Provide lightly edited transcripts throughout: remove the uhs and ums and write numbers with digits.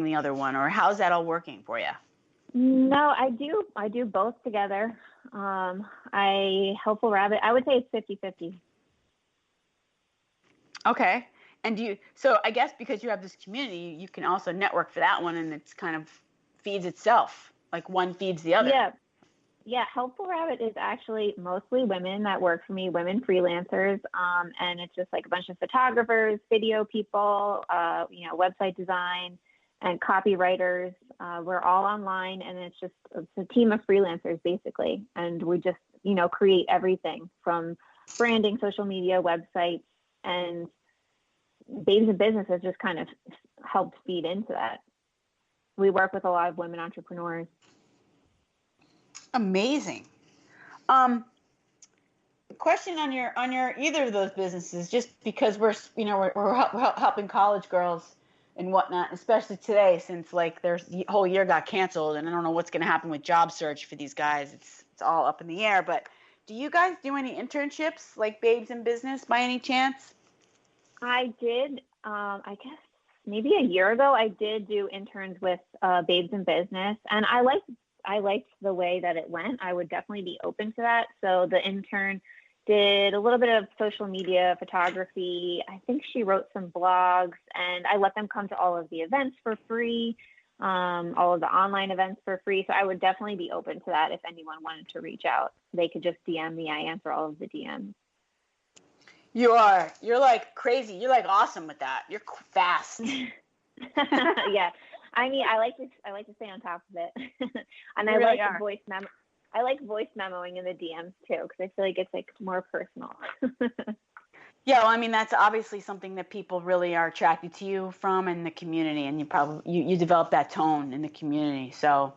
the other one, or how's that all working for you? No, I do both together. Helpful Rabbit, I would say it's 50-50. Okay. And so I guess because you have this community, you can also network for that one, and it's kind of feeds itself, like one feeds the other. Yeah. Yeah, Helpful Rabbit is actually mostly women that work for me, women freelancers, and it's just like a bunch of photographers, video people, website design, and copywriters. We're all online, and it's a team of freelancers basically, and we just create everything from branding, social media, websites, and Babes in Business has just kind of helped feed into that. We work with a lot of women entrepreneurs. Amazing. Question on your either of those businesses, just because we're helping college girls and whatnot, especially today, since like there's the whole year got canceled, and I don't know what's going to happen with job search for these guys. It's all up in the air. But do you guys do any internships like Babes in Business by any chance? I did. I guess maybe a year ago, I did do interns with Babes in Business, and I liked the way that it went. I would definitely be open to that. So the intern did a little bit of social media photography. I think she wrote some blogs, and I let them come to all of the events for free, all of the online events for free. So I would definitely be open to that. If anyone wanted to reach out, they could just DM me. I answer all of the DMs. You're like crazy. You're like awesome with that. You're fast. Yeah. I mean, I like to stay on top of it. And I really like voice memoing in the DMs too, because I feel like it's like more personal. Yeah, well, I mean, that's obviously something that people really are attracted to you from in the community, and you develop that tone in the community. So,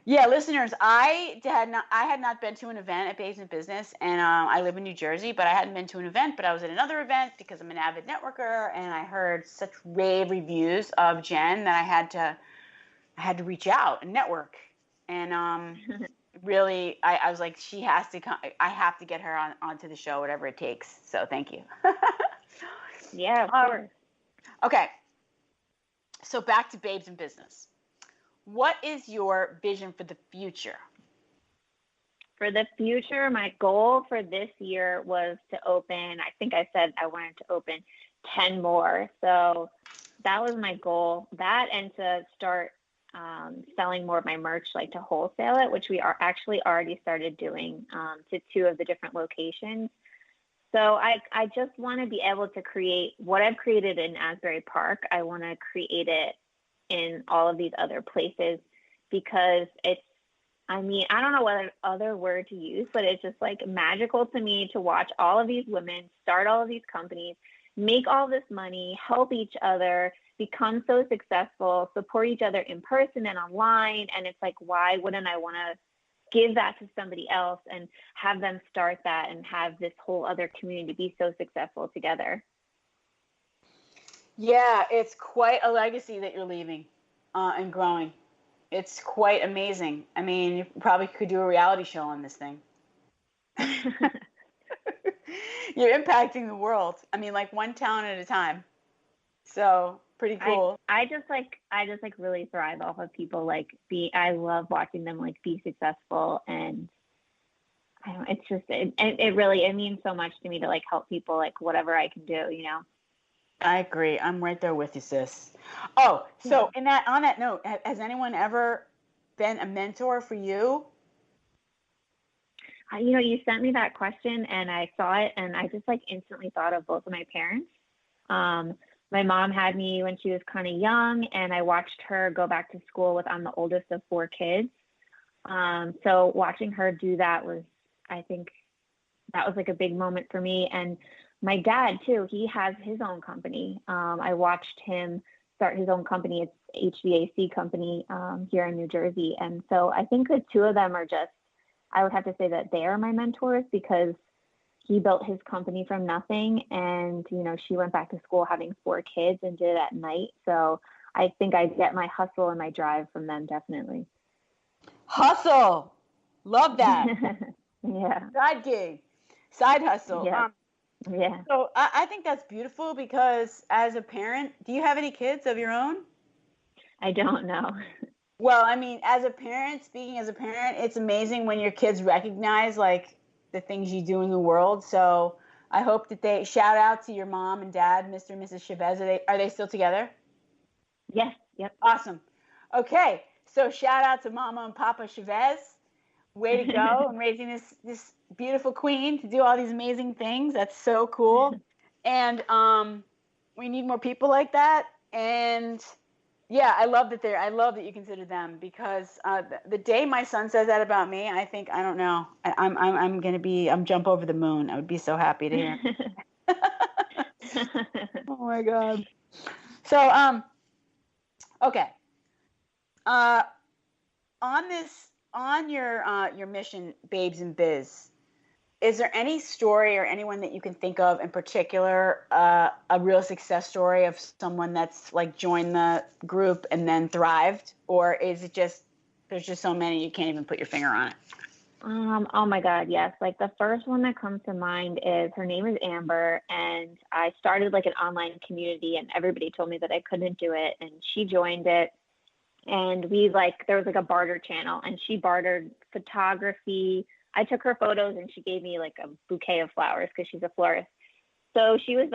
yeah, listeners, I had not been to an event at Babes in Business, and I live in New Jersey, but I hadn't been to an event, but I was at another event because I'm an avid networker, and I heard such rave reviews of Jen that I had to reach out and network, and really, I was like, she has to come. I have to get her onto the show, whatever it takes. So thank you. Yeah, of course. Okay, so back to Babes in Business. What is your vision for the future? For the future, my goal for this year was to open, I think I said I wanted to open 10 more. So that was my goal. That, and to start selling more of my merch, like to wholesale it, which we are actually already started doing to 2 of the different locations. So I just want to be able to create what I've created in Asbury Park. I want to create it in all of these other places, because I don't know what other word to use, but it's just like magical to me to watch all of these women start all of these companies, make all this money, help each other, become so successful, support each other in person and online. And it's like, why wouldn't I want to give that to somebody else and have them start that and have this whole other community be so successful together? Yeah, it's quite a legacy that you're leaving and growing. It's quite amazing. I mean, you probably could do a reality show on this thing. You're impacting the world. I mean, like one town at a time. So pretty cool. I just really thrive off of people I love watching them like be successful, and I don't, it's just, it really, it means so much to me to like help people, like whatever I can do, I agree. I'm right there with you, sis. Oh, so on that note, has anyone ever been a mentor for you? You sent me that question and I saw it, and I just like instantly thought of both of my parents. My mom had me when she was kind of young, and I watched her go back to school I'm the oldest of 4 kids. So watching her do that I think that was like a big moment for me. And my dad too, he has his own company. I watched him start his own company. It's HVAC company here in New Jersey. And so I think the 2 of them are I would have to say that they are my mentors, because he built his company from nothing. And, she went back to school having 4 kids and did it at night. So I think I get my hustle and my drive from them, definitely. Hustle. Love that. Yeah. Side gig. Side hustle. Yeah. Yeah. So I think that's beautiful, because as a parent, do you have any kids of your own? I don't know. Well, I mean, as a parent, speaking as a parent, it's amazing when your kids recognize like the things you do in the world. So I hope that they shout out to your mom and dad, Mr. and Mrs. Chavez. Are they still together? Yes. Yep. Awesome. Okay. So shout out to Mama and Papa Chavez. Way to go and raising this beautiful queen to do all these amazing things. That's so cool. And we need more people like that. And yeah, I love that you consider them, because the day my son says that about me, I think, I don't know, I'm jump over the moon. I would be so happy to hear. Oh my God. So okay. On your mission, Babes in Biz, is there any story or anyone that you can think of in particular, a real success story of someone that's like joined the group and then thrived? Or is it just, there's just so many you can't even put your finger on it? Oh my God, yes. Like the first one that comes to mind is, her name is Amber, and I started like an online community, and everybody told me that I couldn't do it, and she joined it. And there was like a barter channel, and she bartered photography. I took her photos and she gave me like a bouquet of flowers because she's a florist. So she was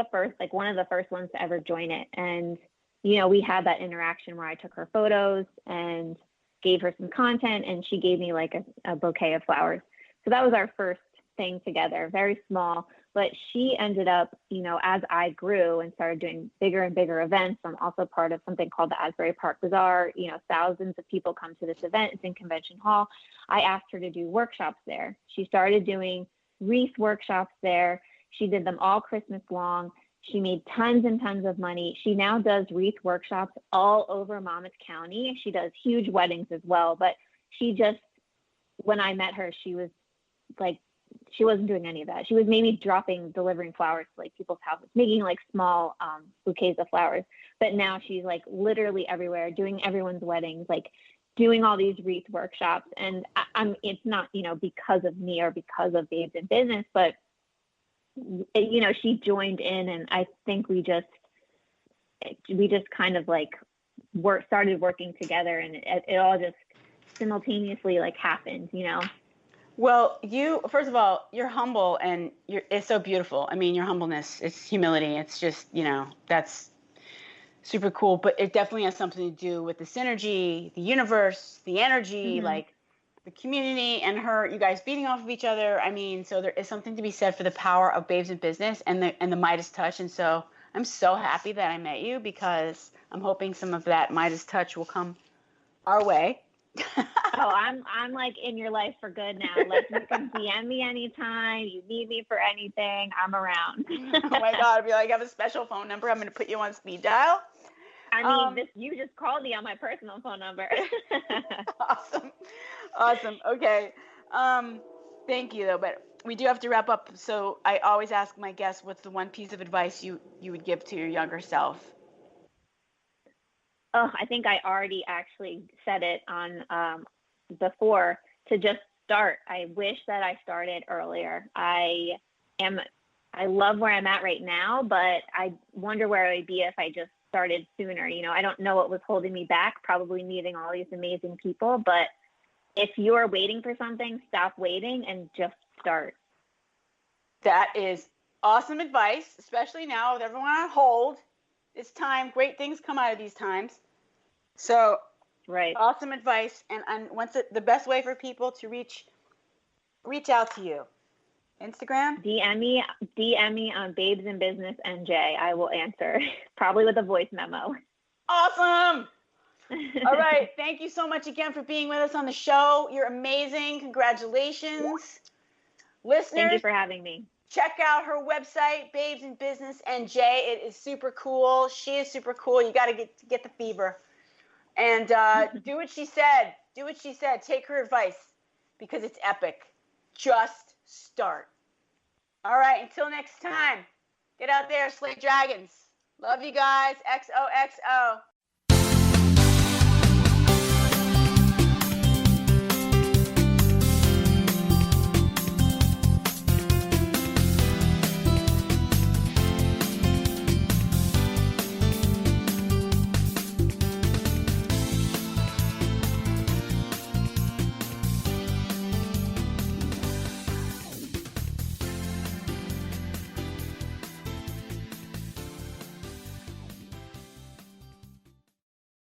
one of the first ones to ever join it. And, we had that interaction where I took her photos and gave her some content, and she gave me like a bouquet of flowers. So that was our first thing together, very small. But she ended up, as I grew and started doing bigger and bigger events, I'm also part of something called the Asbury Park Bazaar. Thousands of people come to this event. It's in Convention Hall. I asked her to do workshops there. She started doing wreath workshops there. She did them all Christmas long. She made tons and tons of money. She now does wreath workshops all over Monmouth County. She does huge weddings as well. But when I met her, she was like, she wasn't doing any of that. She was maybe delivering flowers to like people's houses, making like small bouquets of flowers. But now she's like literally everywhere, doing everyone's weddings, like doing all these wreath workshops. And it's not, because of me or because of Babes in Business, but she joined in, and I think we just kind of like started working together, and it all just simultaneously like happened. Well, first of all, you're humble, and it's so beautiful. I mean, your humbleness, it's humility. It's just, that's super cool. But it definitely has something to do with the synergy, the universe, the energy, like the community, and you guys beating off of each other. I mean, so there is something to be said for the power of Babes in Business and the Midas touch. And so I'm so happy that I met you, because I'm hoping some of that Midas touch will come our way. Oh, I'm like in your life for good now. Like, you can DM me anytime you need me for anything. I'm around. Oh my God! I'd be like, I have a special phone number. I'm going to put you on speed dial. I mean, you just called me on my personal phone number. Awesome. Okay. Thank you though, but we do have to wrap up. So I always ask my guests, what's the one piece of advice you would give to your younger self? Oh, I think I already actually said it on before, to just start. I wish that I started earlier. I love where I'm at right now, but I wonder where I would be if I just started sooner. I don't know what was holding me back, probably meeting all these amazing people. But if you're waiting for something, stop waiting and just start. That is awesome advice, especially now with everyone on hold. It's time. Great things come out of these times. So, right. Awesome advice. And the best way for people to reach out to you? Instagram? DM me on Babes in Business NJ. I will answer, probably with a voice memo. Awesome. All right. Thank you so much again for being with us on the show. You're amazing. Congratulations. Listeners, thank you for having me. Check out her website, Babes in Business NJ. It is super cool. She is super cool. You got to get the fever. And do what she said. Do what she said. Take her advice, because it's epic. Just start. All right. Until next time, get out there, slay dragons. Love you guys. XOXO.